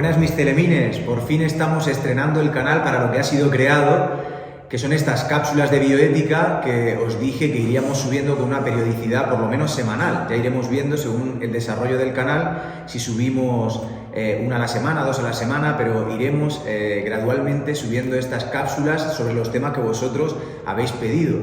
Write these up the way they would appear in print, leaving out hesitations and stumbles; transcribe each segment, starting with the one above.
Buenas mis telemines, por fin estamos estrenando el canal para lo que ha sido creado, que son estas cápsulas de bioética que os dije que iríamos subiendo con una periodicidad por lo menos semanal. Ya iremos viendo según el desarrollo del canal si subimos una a la semana, dos a la semana, pero iremos gradualmente subiendo estas cápsulas sobre los temas que vosotros habéis pedido.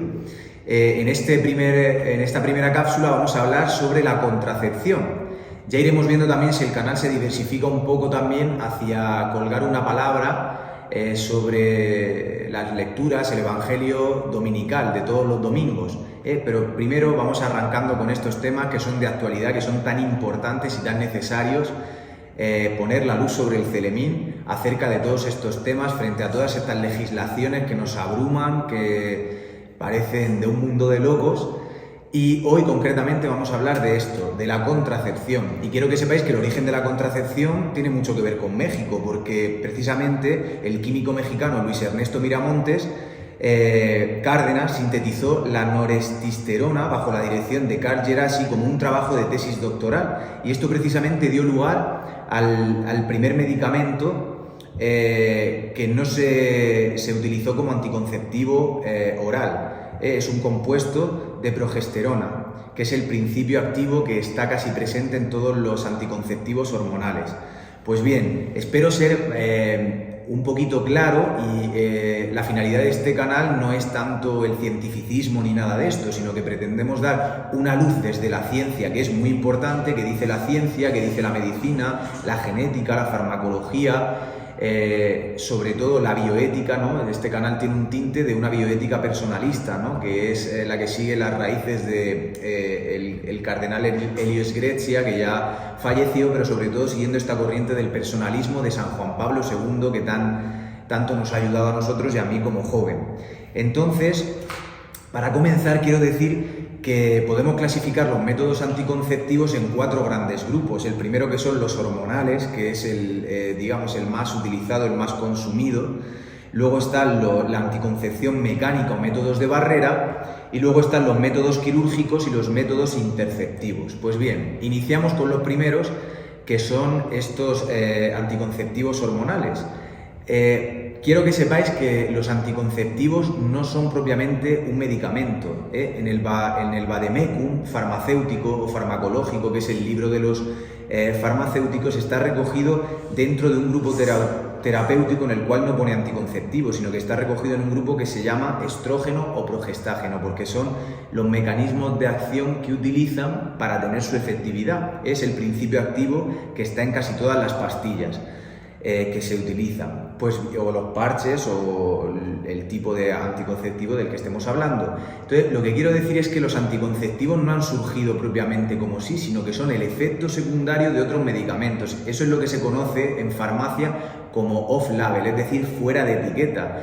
En esta primera cápsula vamos a hablar sobre la contracepción. Ya iremos viendo también si el canal se diversifica un poco también hacia colgar una palabra sobre las lecturas, el Evangelio dominical de todos los domingos. Pero primero vamos arrancando con estos temas que son de actualidad, que son tan importantes y tan necesarios, poner la luz sobre el celemín acerca de todos estos temas frente a todas estas legislaciones que nos abruman, que parecen de un mundo de locos. Y hoy concretamente vamos a hablar de esto, de la contracepción. Y quiero que sepáis que el origen de la contracepción tiene mucho que ver con México, porque precisamente el químico mexicano Luis Ernesto Miramontes Cárdenas sintetizó la norestesterona bajo la dirección de Carl Djerassi como un trabajo de tesis doctoral. Y esto precisamente dio lugar al primer medicamento que no se utilizó como anticonceptivo oral. Es un compuesto de progesterona, que es el principio activo que está casi presente en todos los anticonceptivos hormonales. Pues bien, espero ser un poquito claro y la finalidad de este canal no es tanto el cientificismo ni nada de esto, sino que pretendemos dar una luz desde la ciencia, que es muy importante, que dice la ciencia, que dice la medicina, la genética, la farmacología, sobre todo la bioética, ¿no? Este canal tiene un tinte de una bioética personalista, ¿no? Que es la que sigue las raíces de el cardenal Helios Grecia, que ya falleció, pero sobre todo siguiendo esta corriente del personalismo de San Juan Pablo II, que tanto nos ha ayudado a nosotros y a mí como joven. Entonces, para comenzar quiero decir que podemos clasificar los métodos anticonceptivos en 4 grandes grupos. El primero, que son los hormonales, que es el más utilizado, el más consumido. Luego está la anticoncepción mecánica o métodos de barrera. Y luego están los métodos quirúrgicos y los métodos interceptivos. Pues bien, iniciamos con los primeros, que son estos anticonceptivos hormonales. Quiero que sepáis que los anticonceptivos no son propiamente un medicamento. En el Vademecum farmacéutico o farmacológico, que es el libro de los farmacéuticos, está recogido dentro de un grupo terapéutico en el cual no pone anticonceptivos, sino que está recogido en un grupo que se llama estrógeno o progestágeno, porque son los mecanismos de acción que utilizan para tener su efectividad. Es el principio activo que está en casi todas las pastillas que se utilizan, pues, o los parches o el tipo de anticonceptivo del que estemos hablando. Entonces, lo que quiero decir es que los anticonceptivos no han surgido propiamente como sí, sino que son el efecto secundario de otros medicamentos. Eso es lo que se conoce en farmacia como off-label, es decir, fuera de etiqueta.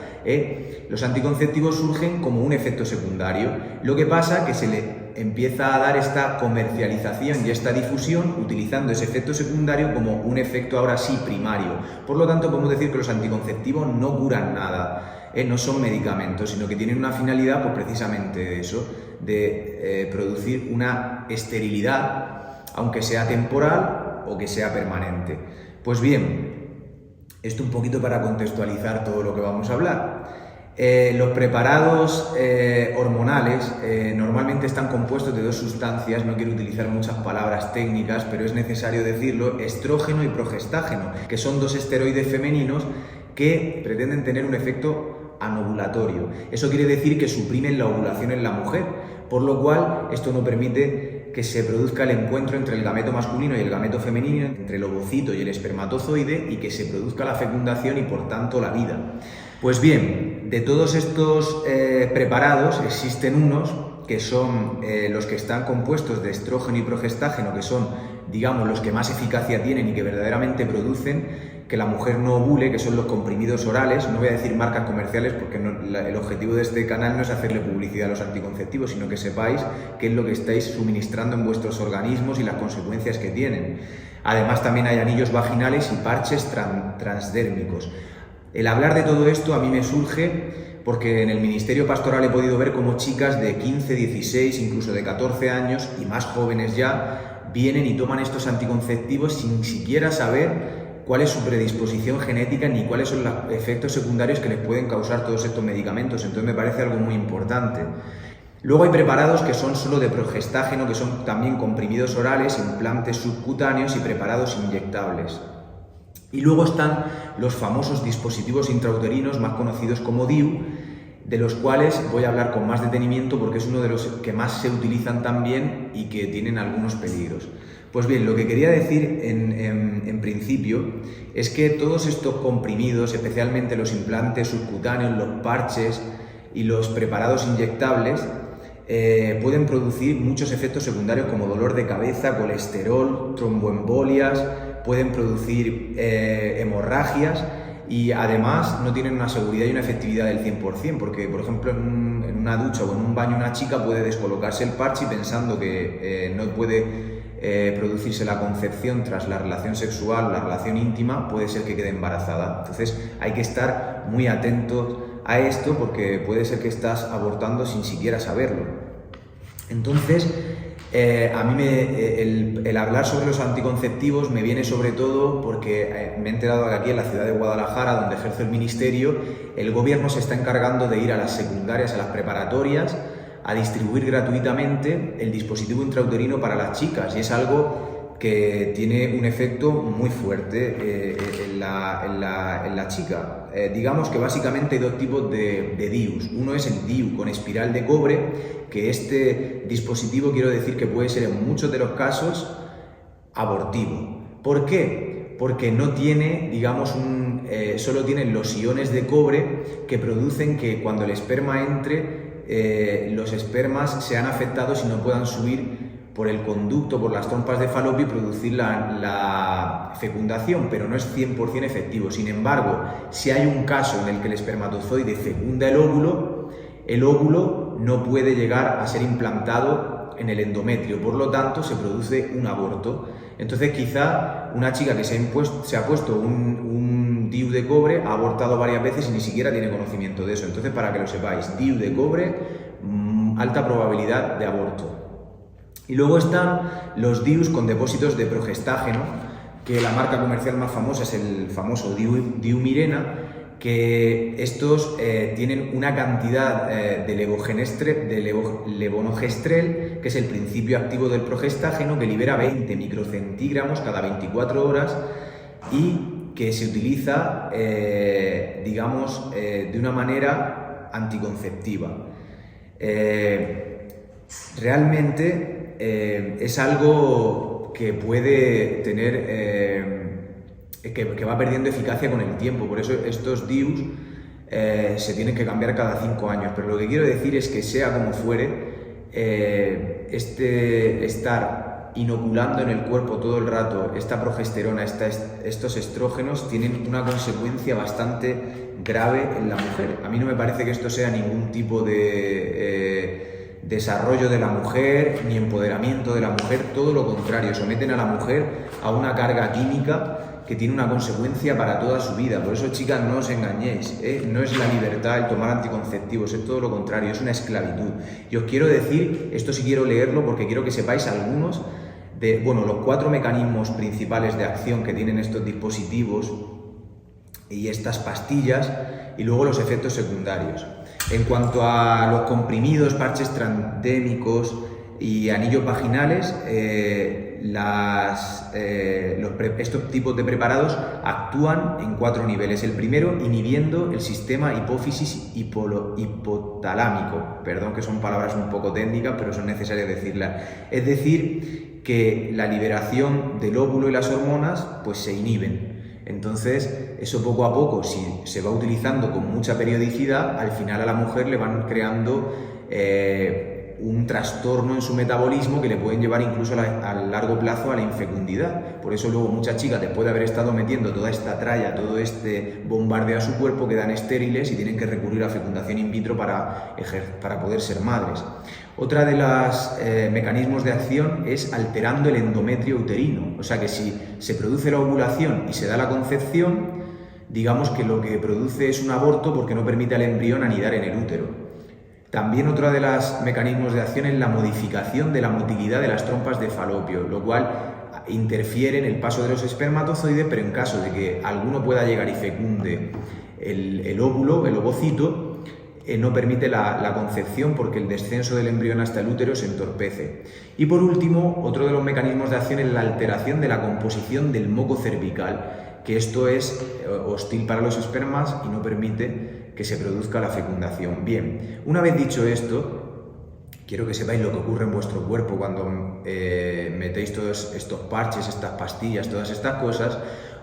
Los anticonceptivos surgen como un efecto secundario. Lo que pasa es que se le empieza a dar esta comercialización y esta difusión utilizando ese efecto secundario como un efecto ahora sí primario. Por lo tanto, podemos decir que los anticonceptivos no curan nada, no son medicamentos, sino que tienen una finalidad, pues precisamente de eso, de producir una esterilidad, aunque sea temporal o que sea permanente. Pues bien, esto un poquito para contextualizar todo lo que vamos a hablar. Los preparados hormonales normalmente están compuestos de 2 sustancias, no quiero utilizar muchas palabras técnicas, pero es necesario decirlo: estrógeno y progestágeno, que son 2 esteroides femeninos que pretenden tener un efecto anovulatorio. Eso quiere decir que suprimen la ovulación en la mujer, por lo cual esto no permite que se produzca el encuentro entre el gameto masculino y el gameto femenino, entre el ovocito y el espermatozoide, y que se produzca la fecundación y por tanto la vida. Pues bien, de todos estos preparados existen unos que son los que están compuestos de estrógeno y progestágeno, que son, digamos, los que más eficacia tienen y que verdaderamente producen que la mujer no ovule, que son los comprimidos orales. No voy a decir marcas comerciales porque el objetivo de este canal no es hacerle publicidad a los anticonceptivos, sino que sepáis qué es lo que estáis suministrando en vuestros organismos y las consecuencias que tienen. Además, también hay anillos vaginales y parches transdérmicos. El hablar de todo esto a mí me surge porque en el ministerio pastoral he podido ver cómo chicas de 15, 16, incluso de 14 años y más jóvenes ya vienen y toman estos anticonceptivos sin siquiera saber cuál es su predisposición genética ni cuáles son los efectos secundarios que les pueden causar todos estos medicamentos. Entonces me parece algo muy importante. Luego hay preparados que son solo de progestágeno, que son también comprimidos orales, implantes subcutáneos y preparados inyectables. Y luego están los famosos dispositivos intrauterinos, más conocidos como DIU, de los cuales voy a hablar con más detenimiento porque es uno de los que más se utilizan también y que tienen algunos peligros. Pues bien, lo que quería decir en principio es que todos estos comprimidos, especialmente los implantes subcutáneos, los parches y los preparados inyectables, pueden producir muchos efectos secundarios como dolor de cabeza, colesterol, tromboembolias, pueden producir hemorragias y además no tienen una seguridad y una efectividad del 100%, porque por ejemplo en una ducha o en un baño una chica puede descolocarse el parche y pensando que no puede producirse la concepción tras la relación sexual, la relación íntima, puede ser que quede embarazada. Entonces hay que estar muy atentos a esto porque puede ser que estás abortando sin siquiera saberlo. Entonces, a mí el hablar sobre los anticonceptivos me viene sobre todo porque me he enterado que aquí en la ciudad de Guadalajara, donde ejerzo el ministerio, el gobierno se está encargando de ir a las secundarias, a las preparatorias, a distribuir gratuitamente el dispositivo intrauterino para las chicas, y es algo que tiene un efecto muy fuerte en la chica. Digamos que básicamente hay dos tipos de DIUs. Uno es el DIU con espiral de cobre, que este dispositivo quiero decir que puede ser en muchos de los casos abortivo. ¿Por qué? Porque no tiene, digamos, solo tiene los iones de cobre que producen que cuando el esperma entre, los espermas sean afectados y no puedan subir por el conducto, por las trompas de falopio y producir la fecundación, pero no es 100% efectivo. Sin embargo, si hay un caso en el que el espermatozoide fecunda el óvulo no puede llegar a ser implantado en el endometrio, por lo tanto se produce un aborto. Entonces quizá una chica que se ha puesto un DIU de cobre ha abortado varias veces y ni siquiera tiene conocimiento de eso. Entonces, para que lo sepáis, DIU de cobre, alta probabilidad de aborto. Y luego están los DIUs con depósitos de progestágeno, que la marca comercial más famosa es el famoso DIU Mirena, que estos tienen una cantidad de levonorgestrel, que es el principio activo del progestágeno, que libera 20 microcentigramos cada 24 horas y que se utiliza, digamos, de una manera anticonceptiva. Realmente es algo que puede tener, que va perdiendo eficacia con el tiempo, por eso estos DIUs se tienen que cambiar cada 5 años, pero lo que quiero decir es que sea como fuere, estar inoculando en el cuerpo todo el rato esta progesterona, estos estrógenos, tienen una consecuencia bastante grave en la mujer. A mí no me parece que esto sea ningún tipo de desarrollo de la mujer ni empoderamiento de la mujer, todo lo contrario, someten a la mujer a una carga química que tiene una consecuencia para toda su vida. Por eso, chicas, no os engañéis, no es la libertad el tomar anticonceptivos, es todo lo contrario, es una esclavitud. Y os quiero decir, esto sí quiero leerlo porque quiero que sepáis algunos de, los 4 mecanismos principales de acción que tienen estos dispositivos y estas pastillas, y luego los efectos secundarios. En cuanto a los comprimidos, parches transdérmicos y anillos vaginales, estos tipos de preparados actúan en 4 niveles. El primero, inhibiendo el sistema hipófisis hipotalámico. Perdón que son palabras un poco técnicas, pero son necesarias decirlas. Es decir, que la liberación del óvulo y las hormonas pues se inhiben. Entonces, eso poco a poco, si se va utilizando con mucha periodicidad, al final a la mujer le van creando un trastorno en su metabolismo que le pueden llevar incluso a largo plazo a la infecundidad. Por eso luego muchas chicas, después de haber estado metiendo toda esta tralla, todo este bombardeo a su cuerpo, quedan estériles y tienen que recurrir a fecundación in vitro para poder ser madres. Otra de los mecanismos de acción es alterando el endometrio uterino. O sea que si se produce la ovulación y se da la concepción, digamos que lo que produce es un aborto porque no permite al embrión anidar en el útero. También otro de los mecanismos de acción es la modificación de la motilidad de las trompas de falopio, lo cual interfieren el paso de los espermatozoides, pero en caso de que alguno pueda llegar y fecunde el óvulo, el ovocito, no permite la concepción porque el descenso del embrión hasta el útero se entorpece. Y por último, otro de los mecanismos de acción es la alteración de la composición del moco cervical, que esto es hostil para los espermas y no permite que se produzca la fecundación. Bien, una vez dicho esto, quiero que sepáis lo que ocurre en vuestro cuerpo cuando metéis todos estos parches, estas pastillas, todas estas cosas.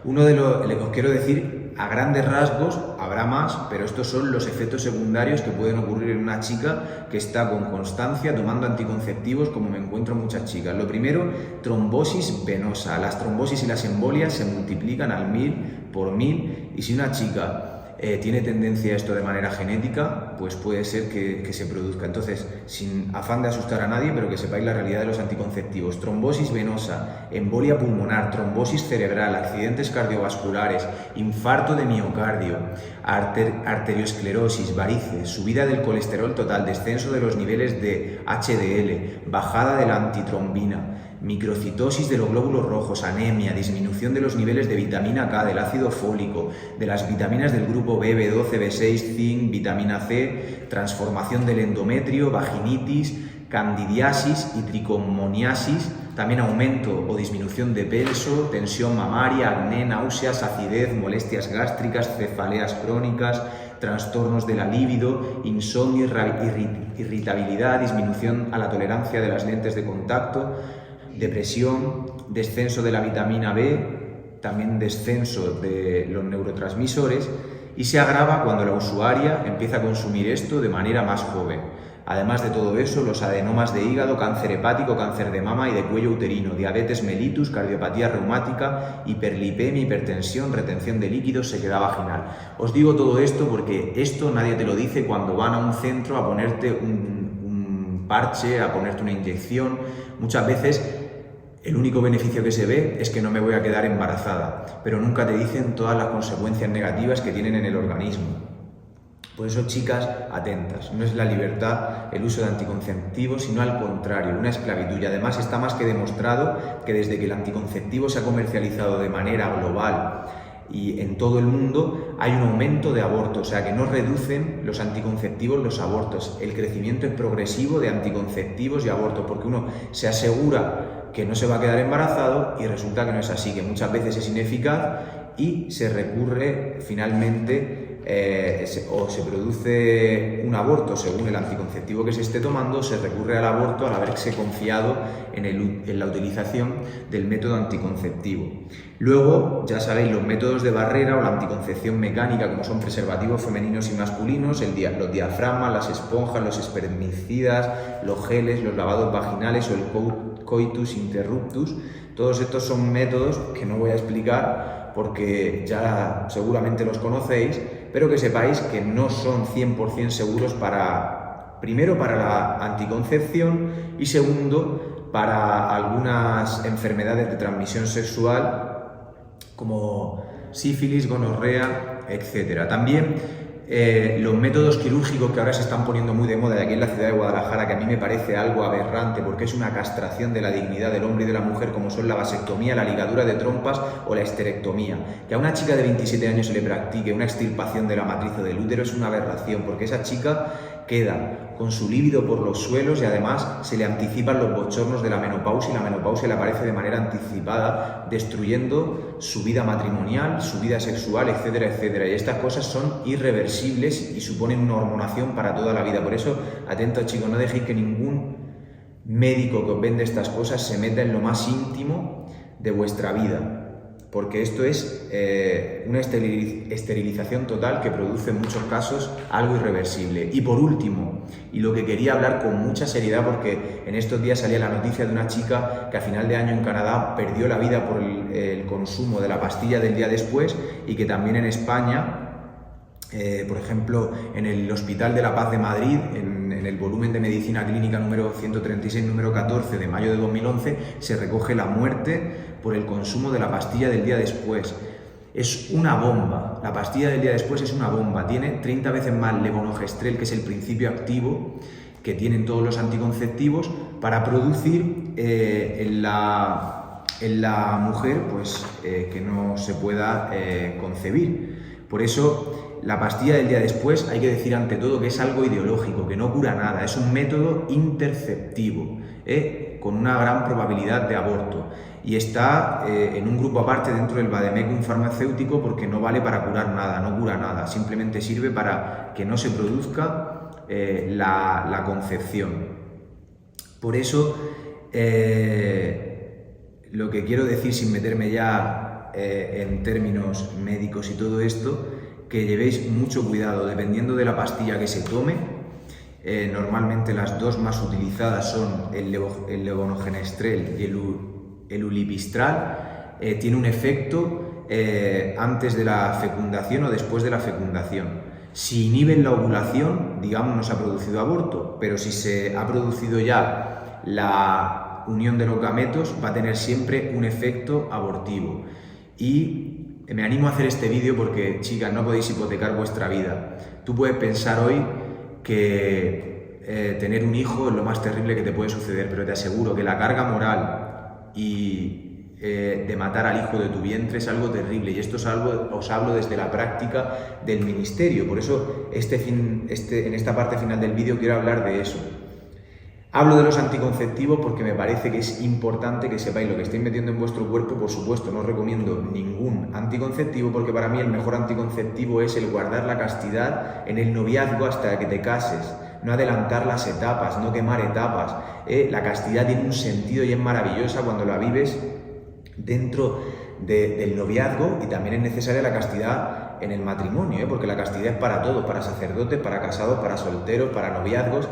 Uno de los que os quiero decir, a grandes rasgos, habrá más, pero estos son los efectos secundarios que pueden ocurrir en una chica que está con constancia tomando anticonceptivos, como me encuentro muchas chicas. Lo primero, trombosis venosa. Las trombosis y las embolias se multiplican al 1000 por 1000, y si una chica tiene tendencia a esto de manera genética, pues puede ser que se produzca. Entonces, sin afán de asustar a nadie, pero que sepáis la realidad de los anticonceptivos: trombosis venosa, embolia pulmonar, trombosis cerebral, accidentes cardiovasculares, infarto de miocardio, arteriosclerosis, varices, subida del colesterol total, descenso de los niveles de HDL, bajada de la antitrombina, microcitosis de los glóbulos rojos, anemia, disminución de los niveles de vitamina K, del ácido fólico, de las vitaminas del grupo B, B12, B6, zinc, vitamina C, transformación del endometrio, vaginitis, candidiasis y tricomoniasis, también aumento o disminución de peso, tensión mamaria, acné, náuseas, acidez, molestias gástricas, cefaleas crónicas, trastornos de la libido, insomnio, irritabilidad, disminución a la tolerancia de las lentes de contacto, depresión, descenso de la vitamina B, también descenso de los neurotransmisores, y se agrava cuando la usuaria empieza a consumir esto de manera más joven. Además de todo eso, los adenomas de hígado, cáncer hepático, cáncer de mama y de cuello uterino, diabetes mellitus, cardiopatía reumática, hiperlipemia, hipertensión, retención de líquidos, sequedad vaginal. Os digo todo esto porque esto nadie te lo dice cuando van a un centro a ponerte un parche, a ponerte una inyección. Muchas veces el único beneficio que se ve es que no me voy a quedar embarazada, pero nunca te dicen todas las consecuencias negativas que tienen en el organismo. Por eso, chicas, atentas. No es la libertad el uso de anticonceptivos, sino al contrario, una esclavitud. Y además está más que demostrado que desde que el anticonceptivo se ha comercializado de manera global y en todo el mundo, hay un aumento de abortos, o sea que no reducen los anticonceptivos los abortos. El crecimiento es progresivo de anticonceptivos y abortos, porque uno se asegura que no se va a quedar embarazado y resulta que no es así, que muchas veces es ineficaz y se recurre finalmente o se produce un aborto según el anticonceptivo que se esté tomando, se recurre al aborto al haberse confiado en la utilización del método anticonceptivo. Luego, ya sabéis, los métodos de barrera o la anticoncepción mecánica, como son preservativos femeninos y masculinos, los diafragmas, las esponjas, los espermicidas, los geles, los lavados vaginales o el coitus interruptus. Todos estos son métodos que no voy a explicar porque ya seguramente los conocéis, pero que sepáis que no son 100% seguros primero para la anticoncepción y segundo para algunas enfermedades de transmisión sexual como sífilis, gonorrea, etc. También los métodos quirúrgicos que ahora se están poniendo muy de moda de aquí en la ciudad de Guadalajara, que a mí me parece algo aberrante porque es una castración de la dignidad del hombre y de la mujer, como son la vasectomía, la ligadura de trompas o la esterectomía. Que a una chica de 27 años se le practique una extirpación de la matriz o del útero es una aberración, porque esa chica queda con su líbido por los suelos y además se le anticipan los bochornos de la menopausia y la menopausia le aparece de manera anticipada, destruyendo su vida matrimonial, su vida sexual, etcétera, etcétera. Y estas cosas son irreversibles y suponen una hormonación para toda la vida. Por eso, atentos chicos, no dejéis que ningún médico que os vende estas cosas se meta en lo más íntimo de vuestra vida, porque esto es una esterilización total que produce en muchos casos algo irreversible. Y por último, y lo que quería hablar con mucha seriedad, porque en estos días salía la noticia de una chica que a final de año en Canadá perdió la vida por el consumo de la pastilla del día después, y que también en España, por ejemplo, en el Hospital de la Paz de Madrid, en el volumen de medicina clínica número 136, número 14 de mayo de 2011, se recoge la muerte por el consumo de la pastilla del día después. Es una bomba, la pastilla del día después es una bomba, tiene 30 veces más levonorgestrel, que es el principio activo que tienen todos los anticonceptivos, para producir en la mujer, pues que no se pueda concebir. Por eso, la pastilla del día después, hay que decir ante todo que es algo ideológico, que no cura nada, es un método interceptivo, con una gran probabilidad de aborto. Y está en un grupo aparte dentro del Vademecum farmacéutico porque no vale para curar nada, no cura nada, simplemente sirve para que no se produzca la concepción. Por eso, lo que quiero decir, sin meterme ya en términos médicos y todo esto, que llevéis mucho cuidado, dependiendo de la pastilla que se tome. Normalmente las dos más utilizadas son el levonorgestrel y el ulipistral. Tiene un efecto antes de la fecundación o después de la fecundación. Si inhiben la ovulación, digamos, no se ha producido aborto, pero si se ha producido ya la unión de los gametos, va a tener siempre un efecto abortivo. Y me animo a hacer este vídeo porque, chicas, no podéis hipotecar vuestra vida. Tú puedes pensar hoy que tener un hijo es lo más terrible que te puede suceder, pero te aseguro que la carga moral y de matar al hijo de tu vientre es algo terrible, y esto os hablo desde la práctica del ministerio. Por eso en esta parte final del vídeo quiero hablar de eso. Hablo de los anticonceptivos porque me parece que es importante que sepáis lo que estáis metiendo en vuestro cuerpo. Por supuesto, no os recomiendo ningún anticonceptivo porque para mí el mejor anticonceptivo es el guardar la castidad en el noviazgo hasta que te cases. No adelantar las etapas, no quemar etapas. La castidad tiene un sentido y es maravillosa cuando la vives dentro del noviazgo, y también es necesaria la castidad en el matrimonio, porque la castidad es para todos, para sacerdotes, para casados, para solteros, para noviazgos.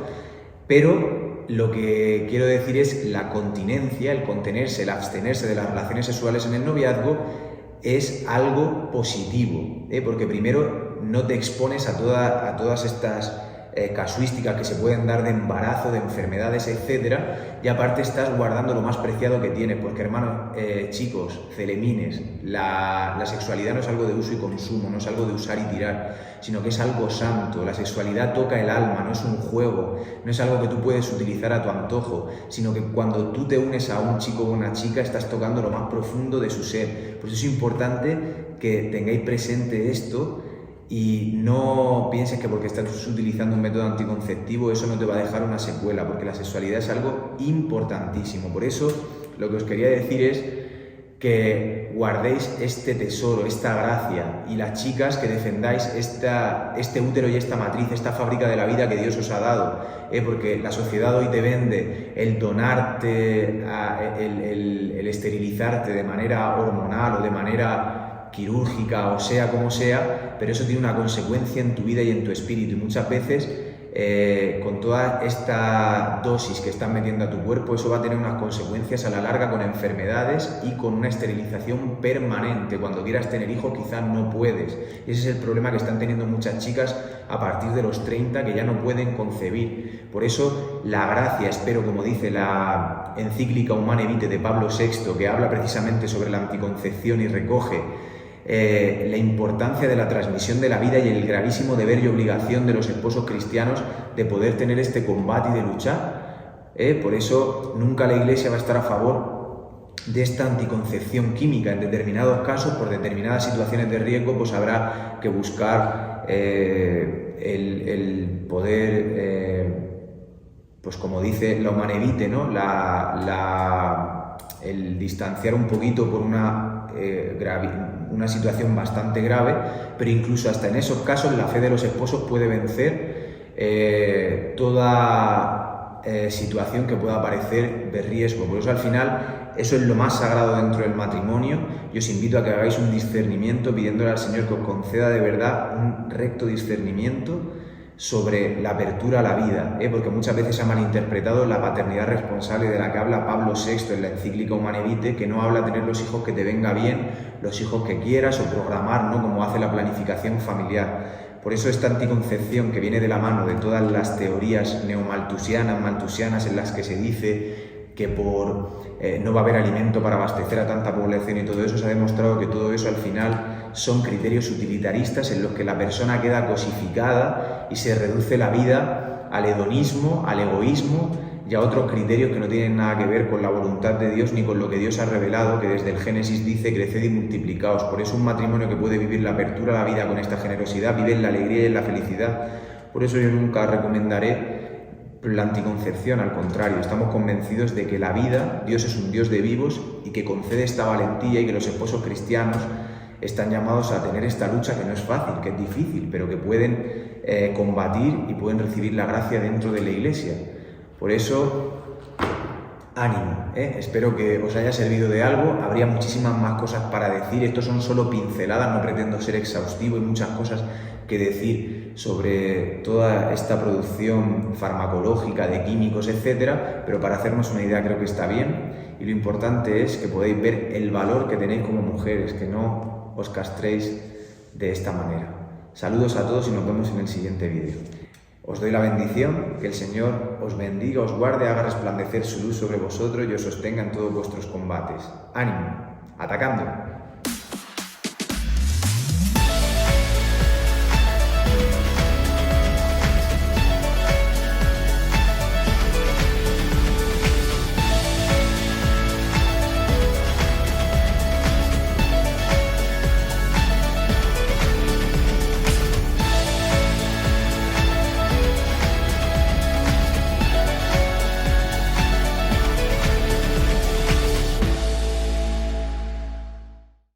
Pero lo que quiero decir es la continencia, el contenerse, el abstenerse de las relaciones sexuales en el noviazgo es algo positivo, porque primero no te expones a todas estas casuísticas que se pueden dar de embarazo, de enfermedades, etcétera, y aparte estás guardando lo más preciado que tienes, porque hermanos, chicos, celemines, la sexualidad no es algo de uso y consumo, no es algo de usar y tirar, sino que es algo santo. La sexualidad toca el alma, no es un juego, no es algo que tú puedes utilizar a tu antojo, sino que cuando tú te unes a un chico o una chica estás tocando lo más profundo de su ser. Por eso es importante que tengáis presente esto. Y no pienses que porque estás utilizando un método anticonceptivo eso no te va a dejar una secuela, porque la sexualidad es algo importantísimo. Por eso lo que os quería decir es que guardéis este tesoro, esta gracia, y las chicas que defendáis este útero y esta matriz, esta fábrica de la vida que Dios os ha dado, porque la sociedad hoy te vende el donarte, el esterilizarte de manera hormonal o de manera quirúrgica, o sea como sea, pero eso tiene una consecuencia en tu vida y en tu espíritu, y muchas veces con toda esta dosis que están metiendo a tu cuerpo, eso va a tener unas consecuencias a la larga con enfermedades y con una esterilización permanente. Cuando quieras tener hijos quizás no puedes, y ese es el problema que están teniendo muchas chicas a partir de los 30, que ya no pueden concebir. Por eso la gracia, espero, como dice la encíclica Humanae Vitae de Pablo VI, que habla precisamente sobre la anticoncepción y recoge la importancia de la transmisión de la vida y el gravísimo deber y obligación de los esposos cristianos de poder tener este combate y de luchar. Por eso nunca la Iglesia va a estar a favor de esta anticoncepción química. En determinados casos, por determinadas situaciones de riesgo, pues habrá que buscar el poder, pues como dice la Humanae Vitae, ¿no? El distanciar un poquito por una situación bastante grave, pero incluso hasta en esos casos la fe de los esposos puede vencer toda situación que pueda parecer de riesgo. Por eso al final eso es lo más sagrado dentro del matrimonio, y os invito a que hagáis un discernimiento pidiéndole al Señor que os conceda de verdad un recto discernimiento sobre la apertura a la vida, porque muchas veces se ha malinterpretado la paternidad responsable de la que habla Pablo VI en la encíclica Humanae Vitae, que no habla de tener los hijos que te venga bien, los hijos que quieras, o programar, ¿no?, como hace la planificación familiar. Por eso esta anticoncepción, que viene de la mano de todas las teorías maltusianas, en las que se dice que no va a haber alimento para abastecer a tanta población y todo eso, se ha demostrado que todo eso al final son criterios utilitaristas en los que la persona queda cosificada y se reduce la vida al hedonismo, al egoísmo, y a otros criterios que no tienen nada que ver con la voluntad de Dios ni con lo que Dios ha revelado, que desde el Génesis dice: creced y multiplicaos. Por eso un matrimonio que puede vivir la apertura a la vida con esta generosidad vive en la alegría y en la felicidad. Por eso yo nunca recomendaré la anticoncepción, al contrario, estamos convencidos de que la vida, Dios es un Dios de vivos y que concede esta valentía, y que los esposos cristianos están llamados a tener esta lucha, que no es fácil, que es difícil, pero que pueden combatir y pueden recibir la gracia dentro de la Iglesia. Por eso, ánimo, espero que os haya servido de algo. Habría muchísimas más cosas para decir, estos son solo pinceladas, no pretendo ser exhaustivo, hay muchas cosas que decir sobre toda esta producción farmacológica de químicos, etcétera, pero para hacernos una idea creo que está bien, y lo importante es que podéis ver el valor que tenéis como mujeres, que no os castréis de esta manera. Saludos a todos y nos vemos en el siguiente vídeo. Os doy la bendición, que el Señor os bendiga, os guarde, haga resplandecer su luz sobre vosotros y os sostenga en todos vuestros combates. ¡Ánimo! ¡Atacando!